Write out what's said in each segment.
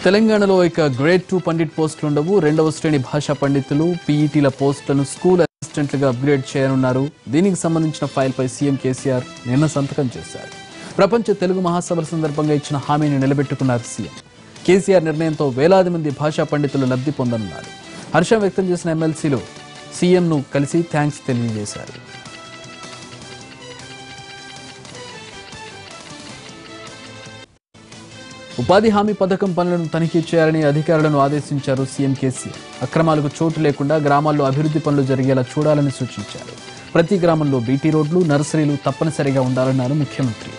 తెలంగాణలో ఇక గ్రేడ్ 2 పండిట్ పోస్టులు ఉండవు. రెండవ శ్రేణి భాషా పండితులు పీఈటీల పోస్టులను స్కూల్ అసిస్టెంట్లుగా అప్గ్రేడ్ చేయనున్నారు. దీనికి సంబంధించిన ఫైల్పై సీఎం కేసీఆర్ నిన్న సంతకం చేశారు. ప్రపంచ తెలుగు మహాసభల సందర్భంగా ఇచ్చిన హామీని నిలబెట్టుకున్నారు సీఎం. కేసీఆర్ నిర్ణయంతో వేలాది మంది భాషా పండితులు లబ్ధి పొందనున్నారు. హర్షం వ్యక్తం చేసిన ఎమ్మెల్సీలు సీఎంను కలిసి థ్యాంక్స్ తెలియజేశారు. ఉపాధి హామీ పథకం పనులను తనిఖీ చేయాలని అధికారులను ఆదేశించారు సీఎం కేసీఆర్. అక్రమాలకు చోటు లేకుండా గ్రామాల్లో అభివృద్ధి పనులు జరిగేలా చూడాలని సూచించారు. ప్రతి గ్రామంలో బీటీ రోడ్లు, నర్సరీలు తప్పనిసరిగా ఉండాలన్నారు ముఖ్యమంత్రి.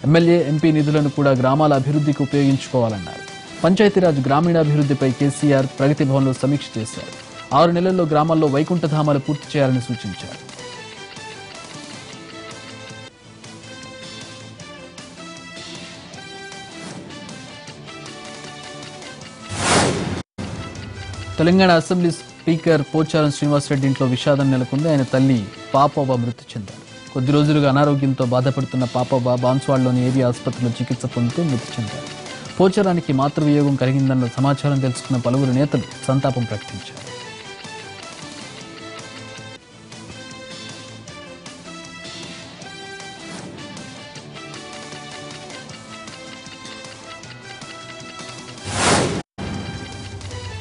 ఎమ్మెల్యే, ఎంపీ నిధులను కూడా గ్రామాల అభివృద్ధికి ఉపయోగించుకోవాలన్నారు. పంచాయతీరాజ్ గ్రామీణాభివృద్ధిపై కేసీఆర్ ప్రగతి భవన్లో సమీక్ష చేశారు. 6 నెలల్లో గ్రామాల్లో వైకుంఠధామాలు పూర్తి చేయాలని సూచించారు. తెలంగాణ అసెంబ్లీ స్పీకర్ పోచారం శ్రీనివాసరెడ్డి ఇంట్లో విషాదం నెలకొంది. ఆయన తల్లి పాపవ్వ మృతి చెందారు. కొద్ది రోజులుగా అనారోగ్యంతో బాధపడుతున్న పాపవ్వ బాన్స్వాడలోని ఏరియా ఆసుపత్రిలో చికిత్స పొందుతూ మృతి చెందారు. పోచారానికి మాతృవియోగం కలిగిందన్న సమాచారం తెలుసుకున్న పలువురు నేతలు సంతాపం ప్రకటించారు.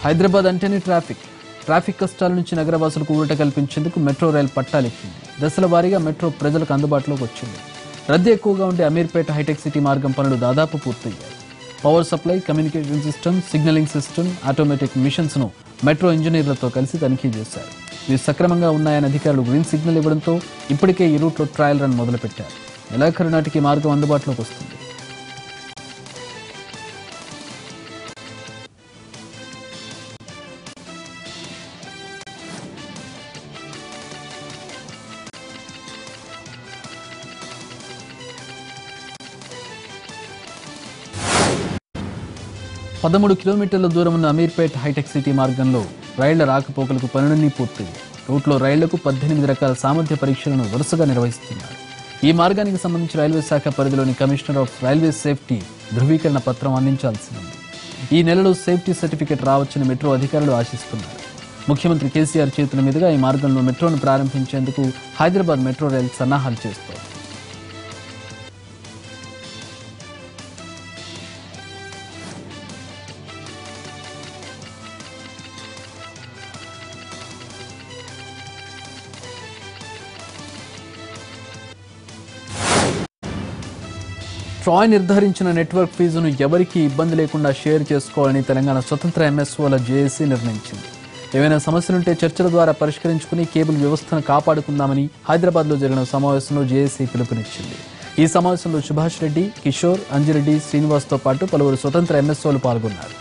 హైదరాబాద్ అంటేనే ట్రాఫిక్ కష్టాల నుంచి నగరవాసులకు ఊరట కల్పించేందుకు మెట్రో రైలు పట్టాలెక్కింది. దశల వారీగా మెట్రో ప్రజలకు అందుబాటులోకి వచ్చింది. రద్దీ ఎక్కువగా ఉండే అమీర్పేట హైటెక్ సిటీ మార్గం పనులు దాదాపు పూర్తయ్యాయి. Power supply, communication system, signalling system, automatic machines ను మెట్రో ఇంజనీర్లతో కలిసి తనిఖీ చేశారు. ఇవి సక్రమంగా ఉన్నాయని అధికారులు గ్రీన్ సిగ్నల్ ఇవ్వడంతో ఇప్పటికే ఈ రూట్లో ట్రయల్ రన్ మొదలుపెట్టారు. నెలాఖరు నాటికి మార్గం అందుబాటులోకి వస్తుంది. పదమూడు కిలోమీటర్ల దూరం ఉన్న అమీర్పేట్ హైటెక్ సిటీ మార్గంలో రైళ్ల రాకపోకలకు పనులన్నీ పూర్తయ్యాయి. రూట్లో రైళ్లకు 18 రకాల సామర్థ్య పరీక్షలను వరుసగా నిర్వహిస్తున్నారు. ఈ మార్గానికి సంబంధించి రైల్వే శాఖ పరిధిలోని కమిషనర్ ఆఫ్ రైల్వే సేఫ్టీ ధృవీకరణ పత్రం అందించాల్సి ఉంది. ఈ నెలలో సేఫ్టీ సర్టిఫికెట్ రావచ్చని మెట్రో అధికారులు ఆశిస్తున్నారు. ముఖ్యమంత్రి కేసీఆర్ చేతుల మీదుగా ఈ మార్గంలో మెట్రోను ప్రారంభించేందుకు హైదరాబాద్ మెట్రో రైలు సన్నాహాలు చేస్తోంది. ట్రాయ్ నిర్ధారించిన నెట్వర్క్ ఫీజును ఎవరికీ ఇబ్బంది లేకుండా షేర్ చేసుకోవాలని తెలంగాణ స్వతంత్ర ఎంఎస్ఓల జేఏసీ నిర్ణయించింది. ఏవైనా సమస్యలుంటే చర్చల ద్వారా పరిష్కరించుకుని కేబుల్ వ్యవస్థను కాపాడుకుందామని హైదరాబాద్లో జరిగిన సమావేశంలో జేఏసీ పిలుపునిచ్చింది. ఈ సమావేశంలో సుభాష్ రెడ్డి, కిషోర్, అంజిరెడ్డి, శ్రీనివాస్తో పాటు పలువురు స్వతంత్ర ఎంఎస్ఓలు పాల్గొన్నారు.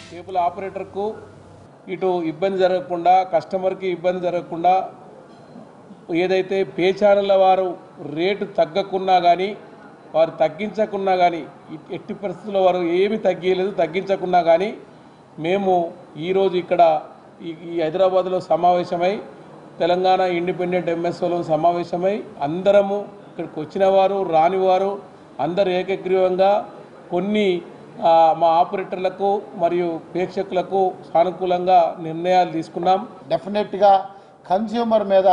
కేబుల్ ఆపరేటర్కు ఇటు ఇబ్బంది జరగకుండా, కస్టమర్కి ఇబ్బంది జరగకుండా, ఏదైతే పే ఛానళ్ళ వారు రేటు తగ్గకున్నా కానీ, వారు తగ్గించకున్నా కానీ, ఎట్టి పరిస్థితుల్లో వారు ఏమీ తగ్గించకున్నా కానీ మేము ఈరోజు ఇక్కడ ఈ హైదరాబాద్లో సమావేశమై తెలంగాణ ఇండిపెండెంట్ ఎంఎస్ఓలో సమావేశమై అందరము ఇక్కడికి వచ్చిన వారు, రానివారు అందరూ ఏకగ్రీవంగా కొన్ని మా ఆపరేటర్లకు మరియు ప్రేక్షకులకు సానుకూలంగా నిర్ణయాలు తీసుకున్నాం. డెఫినెట్గా కన్జ్యూమర్ మీద,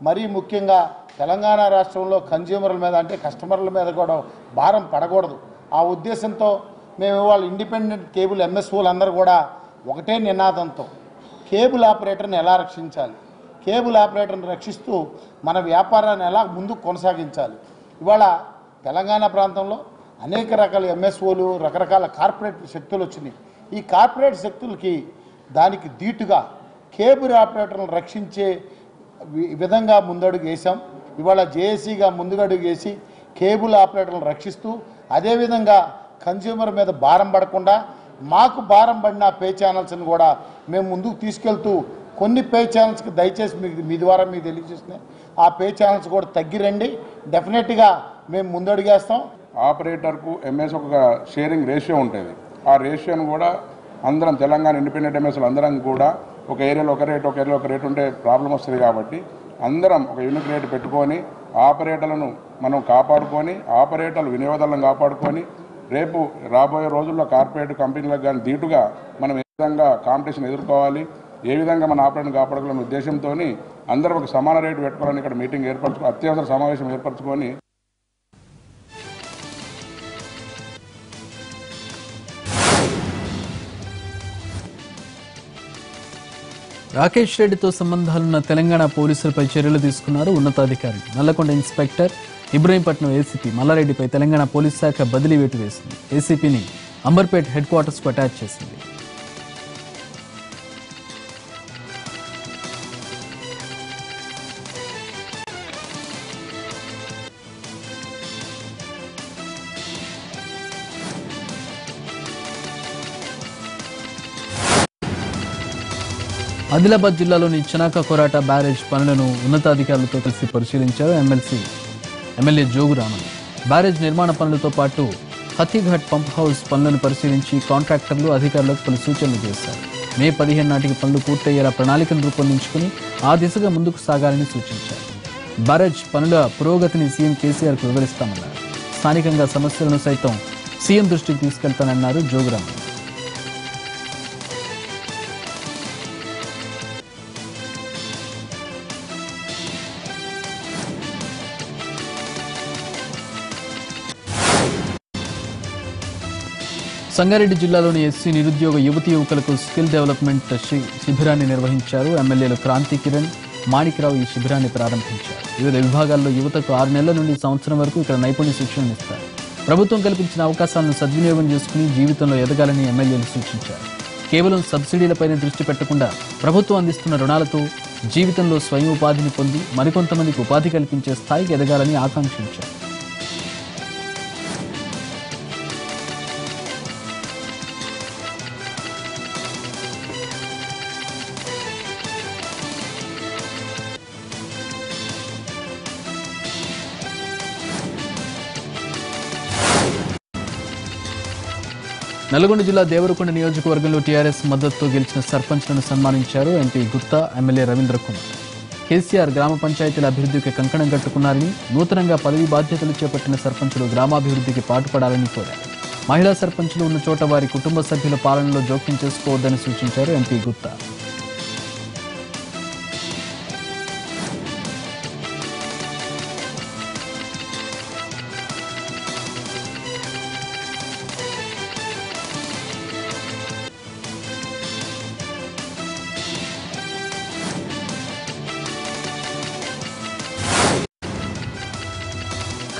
మరీ ముఖ్యంగా తెలంగాణ రాష్ట్రంలో కన్జ్యూమర్ల మీద అంటే కస్టమర్ల మీద కూడా భారం పడకూడదు. ఆ ఉద్దేశంతో మేము ఇవాళ ఇండిపెండెంట్ కేబుల్ ఎంఎస్ఓలు అందరూ కూడా ఒకటే నినాదంతో కేబుల్ ఆపరేటర్ని ఎలా రక్షించాలి, కేబుల్ ఆపరేటర్ని రక్షిస్తూ మన వ్యాపారాన్ని ఎలా ముందుకు కొనసాగించాలి. ఇవాళ తెలంగాణ ప్రాంతంలో అనేక రకాల ఎంఎస్ఓలు, రకరకాల కార్పొరేట్ శక్తులు వచ్చినాయి. ఈ కార్పొరేట్ శక్తులకి దానికి ధీటుగా కేబుల్ ఆపరేటర్లను రక్షించే విధంగా ముందడుగు వేసాం. ఇవాళ జేఏసీగా ముందుగడుగు వేసి కేబుల్ ఆపరేటర్లను రక్షిస్తూ, అదేవిధంగా కన్జ్యూమర్ మీద భారం పడకుండా మాకు భారం పడిన పే ఛానల్స్ని కూడా మేము ముందుకు తీసుకెళ్తూ కొన్ని పే ఛానల్స్కి దయచేసి మీ ద్వారా మీకు తెలియజేస్తున్నాయి. ఆ పే ఛానల్స్ కూడా తగ్గిరండి. డెఫినెట్గా మేము ముందడుగేస్తాం. ఆపరేటర్కు ఎంఎస్ ఒక షేరింగ్ రేషియో ఉంటుంది. ఆ రేషియోను కూడా అందరం తెలంగాణ ఇండిపెండెంట్ ఎంఎస్లు అందరం కూడా ఒక ఏరియాలో ఒక ఏరియాలో ఒక రేట్ ఉంటే ప్రాబ్లం వస్తుంది కాబట్టి అందరం ఒక యూనిక్ రేట్ పెట్టుకొని ఆపరేటర్లను మనం కాపాడుకొని ఆపరేటర్లు వినియోగదారులను కాపాడుకొని రేపు రాబోయే రోజుల్లో కార్పొరేట్ కంపెనీలకు కానీ ధీటుగా మనం ఏ విధంగా కాంపిటీషన్ ఎదుర్కోవాలి, ఏ విధంగా మన ఆపరేటర్ని కాపాడుకోవాలనే ఉద్దేశంతో అందరం ఒక సమాన రేటు పెట్టుకోవాలని ఇక్కడ మీటింగ్ ఏర్పరచుకొని అత్యవసర సమావేశం ఏర్పరచుకొని రాకేష్ రెడ్డితో సంబంధాలున్న తెలంగాణ పోలీసులపై చర్యలు తీసుకున్నారు ఉన్నతాధికారులు. నల్లకొండ ఇన్స్పెక్టర్ ఇబ్రహీంపట్నం ఏసీపీ మల్లారెడ్డిపై తెలంగాణ పోలీస్ శాఖ బదిలీ వేటు వేసింది. ఏసీపీని అంబర్పేట్ హెడ్ క్వార్టర్స్ కు అటాచ్ చేసింది. ఆదిలాబాద్ జిల్లాలోని చనాక కొరాట బ్యారేజ్ పనులను ఉన్నతాధికారులతో కలిసి పరిశీలించారు ఎమ్మెల్యే జోగురామన్. బ్యారేజ్ నిర్మాణ పనులతో పాటు హతీఘాట్ పంప్ హౌస్ పనులను పరిశీలించి కాంట్రాక్టర్లు అధికారులకు పలు సూచనలు చేశారు. మే 15 నాటికి పనులు పూర్తయ్యేలా ప్రణాళికను రూపొందించుకుని ఆ దిశగా ముందుకు సాగాలని సూచించారు. బ్యారేజ్ పనుల పురోగతిని సీఎం కేసీఆర్కు వివరిస్తామన్నారు. స్థానికంగా సమస్యలను సైతం సీఎం దృష్టికి తీసుకెళ్తానన్నారు జోగురామన్. సంగారెడ్డి జిల్లాలోని ఎస్సీ నిరుద్యోగ యువతీ యువకులకు స్కిల్ డెవలప్మెంట్ శిబిరాన్ని నిర్వహించారు. ఎమ్మెల్యేలు క్రాంతి కిరణ్, మాణిక్రావు ఈ శిబిరాన్ని ప్రారంభించారు. వివిధ విభాగాల్లో యువతకు 6 నెలల నుండి సంవత్సరం వరకు ఇక్కడ నైపుణ్య శిక్షణ ఇస్తారు. ప్రభుత్వం కల్పించిన అవకాశాలను సద్వినియోగం చేసుకుని జీవితంలో ఎదగాలని ఎమ్మెల్యేలు సూచించారు. కేవలం సబ్సిడీలపైనే దృష్టి పెట్టకుండా ప్రభుత్వం అందిస్తున్న రుణాలతో జీవితంలో స్వయం ఉపాధిని పొంది మరికొంతమందికి ఉపాధి కల్పించే స్థాయికి ఎదగాలని ఆకాంక్షించారు. నల్గొండ జిల్లా దేవరకొండ నియోజకవర్గంలో టీఆర్ఎస్ మద్దతుతో గెలిచిన సర్పంచ్లను సన్మానించారు ఎంపీ గుత్తా, ఎమ్మెల్యే రవీంద్ర కుమార్. కేసీఆర్ గ్రామ పంచాయతీల అభివృద్ధికి కంకణం కట్టుకున్నారని, నూతనంగా పదవి బాధ్యతలు చేపట్టిన సర్పంచులు గ్రామాభివృద్ధికి పాటుపడాలని కోరారు. మహిళా సర్పంచులు ఉన్న చోట వారి కుటుంబ సభ్యుల పాలనలో జోక్యం చేసుకోవద్దని సూచించారు ఎంపీ గుత్తా.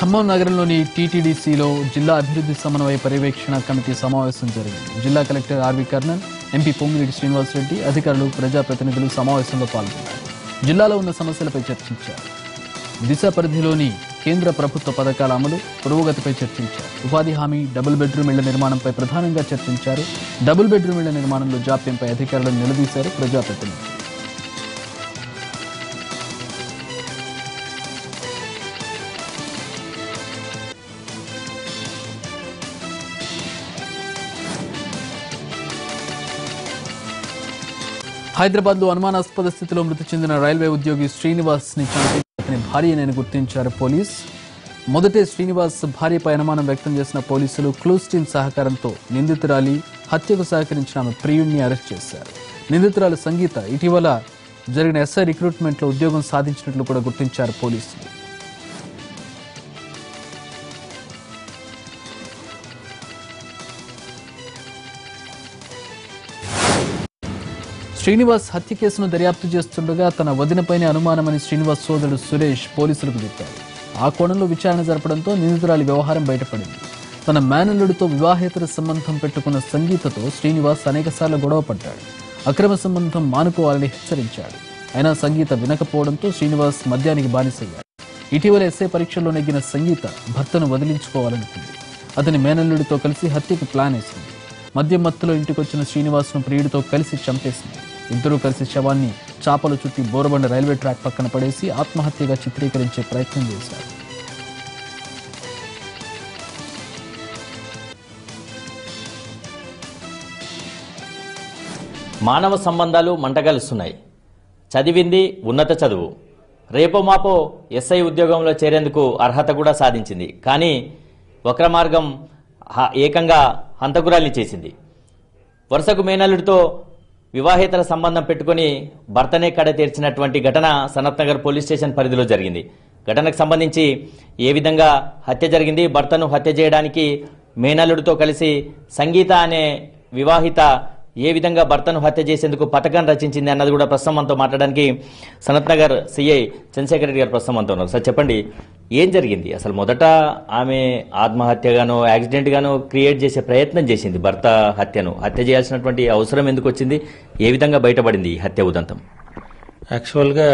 ఖమ్మం నగరంలోని టీటీడీసీలో జిల్లా అభివృద్ధి సమన్వయ పర్యవేక్షణ కమిటీ సమావేశం జరిగింది. జిల్లా collector R V Karnan, MP Pongireddy Srinivasa Reddy, అధికారులు, ప్రజాప్రతినిధులు సమావేశంలో పాల్గొన్నారు. జిల్లాలో ఉన్న సమస్యలపై చర్చించారు. దిశ పరిధిలోని కేంద్ర ప్రభుత్వ పథకాల అమలు, పురోగతిపై చర్చించారు. ఉపాధి హామీ, డబుల్ బెడ్రూమ్ ఇళ్ల నిర్మాణంపై ప్రధానంగా చర్చించారు. డబుల్ బెడ్రూమ్ ఇళ్ల నిర్మాణంలో జాప్యంపై అధికారులను నిలదీశారు ప్రజాప్రతినిధులు. హైదరాబాద్ లో అనుమానాస్పద స్థితిలో మృతి చెందిన రైల్వే ఉద్యోగి శ్రీనివాస్ ని చంపి అతని భార్యనని గుర్తించారు పోలీస్. మొదటే శ్రీనివాస్ భార్యపై అనుమానం వ్యక్తం చేసిన పోలీసులు క్లూస్ టీమ్ సహకారంతో నిందితురాలి హత్యకు సహకరించిన ఆమె ప్రియుడిని అరెస్ట్ చేశారు. నిందితురాలు సంగీత ఇటీవల జరిగిన ఎస్ఐ రిక్రూట్మెంట్ లో ఉద్యోగం సాధించినట్లు కూడా గుర్తించారు పోలీసులు. శ్రీనివాస్ హత్య కేసును దర్యాప్తు చేస్తుండగా తన వదినపైనే అనుమానమని శ్రీనివాస్ సోదరుడు సురేష్ పోలీసులకు చెప్పారు. ఆ కోణంలో విచారణ జరపడంతో నిందితురాలి వ్యవహారం బయటపడింది. తన మేనల్లుడితో వివాహేతర సంబంధం పెట్టుకున్న సంగీతతో శ్రీనివాస్ అనేకసార్లు గొడవ పడ్డాడు. అక్రమ సంబంధం మానుకోవాలని హెచ్చరించాడు. అయినా సంగీత వినకపోవడంతో శ్రీనివాస్ మద్యానికి బానిసయ్యాడు. ఇటీవల ఎస్ఐ పరీక్షల్లో నెగ్గిన సంగీత భర్తను వదిలించుకోవాలనుకుంది. అతని మేనల్లుడితో కలిసి హత్యకు ప్లాన్ వేసింది. మద్యం మత్తులో ఇంటికొచ్చిన శ్రీనివాస్ను ప్రియుడితో కలిసి చంపేసింది. ఇద్దరూ కలిసి శవాన్ని చాపలు చుట్టి బోరబండ రైల్వే ట్రాక్ పక్కన పడేసి ఆత్మహత్యగా చిత్రీకరించే ప్రయత్నం చేశారు. మానవ సంబంధాలు మంటగలుస్తున్నాయి. చదివింది ఉన్నత చదువు, రేపో మాపో ఎస్ఐ ఉద్యోగంలో చేరేందుకు అర్హత కూడా సాధించింది. కానీ వక్రమార్గం ఏకంగా హంతకురాల్ని చేసింది. వరుసకు మేనల్లుడితో వివాహేతర సంబంధం పెట్టుకుని భర్తనే కడ తీర్చినటువంటి ఘటన సనత్ నగర్ పోలీస్ స్టేషన్ పరిధిలో జరిగింది. ఘటనకు సంబంధించి ఏ విధంగా హత్య జరిగింది, భర్తను హత్య చేయడానికి మేనల్లుడితో కలిసి సంగీత అనే వివాహిత ఏ విధంగా భర్తను హత్య చేసేందుకు పథకం రచించింది అన్నది కూడా ప్రస్తుతం మనతో మాట్లాడడానికి సనత్ నగర్ సిఐ చంద్రశేఖర్ రెడ్డి గారు ప్రస్తుతం మనతో ఉన్నారు. సార్ చెప్పండి, ఏం జరిగింది అసలు? మొదట ఆమె ఆత్మహత్యగానో యాక్సిడెంట్ గానో క్రియేట్ చేసే ప్రయత్నం చేసింది. భర్త హత్య చేయాల్సినటువంటి అవసరం ఎందుకు వచ్చింది? ఏ విధంగా బయటపడింది ఈ హత్య ఉదంతం? యాక్చువల్గా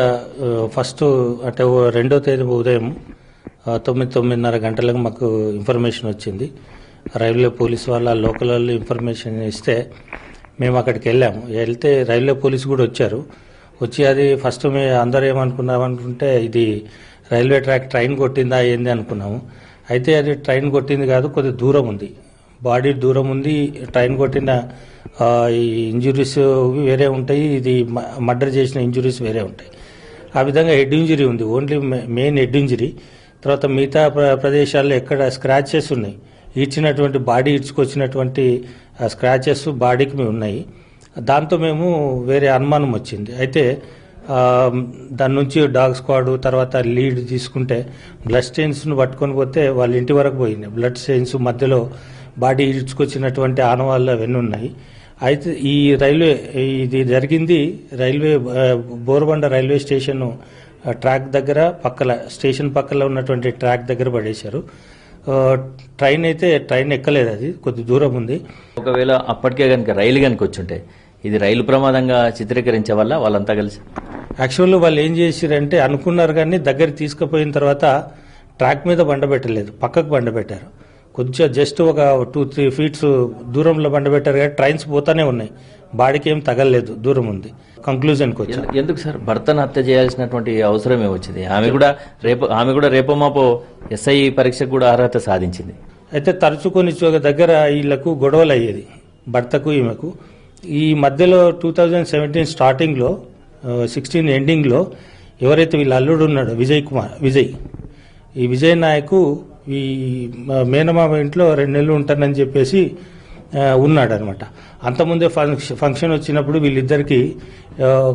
ఫస్ట్ అంటే 2వ తేదీ ఉదయం 9:30 గంటలకు మాకు ఇన్ఫర్మేషన్ వచ్చింది. రైల్వే పోలీస్ వాళ్ళ లోకల్ వాళ్ళు ఇన్ఫర్మేషన్ ఇస్తే మేము అక్కడికి వెళ్తే రైల్వే పోలీసు కూడా వచ్చి అది ఫస్ట్ మేము అందరూ ఏమనుకున్నామనుకుంటే ఇది రైల్వే ట్రైన్ కొట్టిందా ఏంది అనుకున్నాము. అయితే అది ట్రైన్ కొట్టింది కాదు, కొద్ది దూరం ఉంది, బాడీ దూరం ఉంది. ట్రైన్ కొట్టిన ఈ ఇంజురీస్ వేరే ఉంటాయి, ఇది మర్డర్ చేసిన ఇంజురీస్ వేరే ఉంటాయి. ఆ విధంగా హెడ్ ఇంజరీ ఉంది, ఓన్లీ మెయిన్ హెడ్ ఇంజరీ. తర్వాత మిగతా ప్రదేశాల్లో ఎక్కడ స్క్రాచెస్ ఉన్నాయి, ఈడ్చినటువంటి బాడీ ఈడ్చుకొచ్చినటువంటి స్క్రాచెస్ బాడీకి ఉన్నాయి. దాంతో మేము వేరే అనుమానం వచ్చింది. అయితే దాని నుంచి డాగ్ స్క్వాడ్ తర్వాత లీడ్ తీసుకుంటే బ్లడ్ స్టెయిన్స్ను పట్టుకొని పోతే వాళ్ళ ఇంటి వరకు పోయినాయి. బ్లడ్ స్టెయిన్స్ మధ్యలో బాడీ ఈడ్చుకొచ్చినటువంటి ఆనవాళ్ళు అవన్నీ ఉన్నాయి. అయితే ఈ ఇది జరిగింది బోర్బండ రైల్వే స్టేషన్ ట్రాక్ దగ్గర స్టేషన్ పక్కన ఉన్నటువంటి ట్రాక్ దగ్గర పడేశారు. ట్రైన్ ఎక్కలేదు, అది కొద్ది దూరం ఉంది. ఒకవేళ అప్పటికే కనుక రైలు కనుక వచ్చుంటే ఇది రైలు ప్రమాదంగా చిత్రీకరించే వల్ల వాళ్ళంతా కలిసి యాక్చువల్లీ వాళ్ళు ఏం చేశారంటే అనుకున్నారు, కానీ దగ్గర తీసుకుపోయిన తర్వాత ట్రాక్ మీద బండ పెట్టలేదు, పక్కకు బండ పెట్టారు. కొంచెం జస్ట్ ఒక 2-3 ఫీట్స్ దూరంలో బండ పెట్టారు, కానీ ట్రైన్స్ పోతానే ఉన్నాయి, బాడీకి ఏం తగలలేదు, దూరం ఉంది. కంక్లూజన్కి వచ్చారు. ఎందుకు సార్ భర్తను హత్య చేయాల్సినటువంటి అవసరం ఏమొచ్చింది? ఆమె కూడా రేపో మాపో ఎస్ఐ పరీక్షకు కూడా అర్హత సాధించింది. అయితే తరచు కొన్ని దగ్గర వీళ్లకు గొడవలు అయ్యేది, భర్తకు ఈమెకు. ఈ మధ్యలో 2017 స్టార్టింగ్లో 16 ఎండింగ్లో ఎవరైతే వీళ్ళ అల్లుడు ఉన్నాడో విజయ్ నాయకు ఈ మేనమామ ఇంట్లో 2 నెలలు ఉంటానని చెప్పేసి ఉన్నాడు అనమాట. అంతకుముందే ఫంక్షన్ వచ్చినప్పుడు వీళ్ళిద్దరికి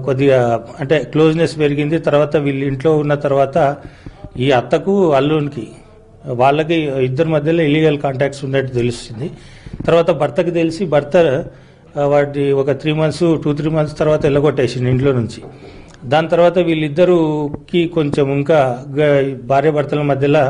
కొద్దిగా అంటే క్లోజ్నెస్ పెరిగింది. తర్వాత వీళ్ళ ఇంట్లో ఉన్న తర్వాత ఈ అత్తకు అల్లునికి వాళ్ళకి ఇద్దరి మధ్యలో ఇల్లీగల్ కాంటాక్ట్స్ ఉన్నట్టు తెలుస్తుంది. తర్వాత భర్తకు తెలిసి భర్త వాటి ఒక 2-3 మంత్స్ తర్వాత వెళ్ళగొట్టేసింది ఇంట్లో నుంచి. దాని తర్వాత వీళ్ళిద్దరికి కొంచెం ఇంకా భార్య భర్తల మధ్యలో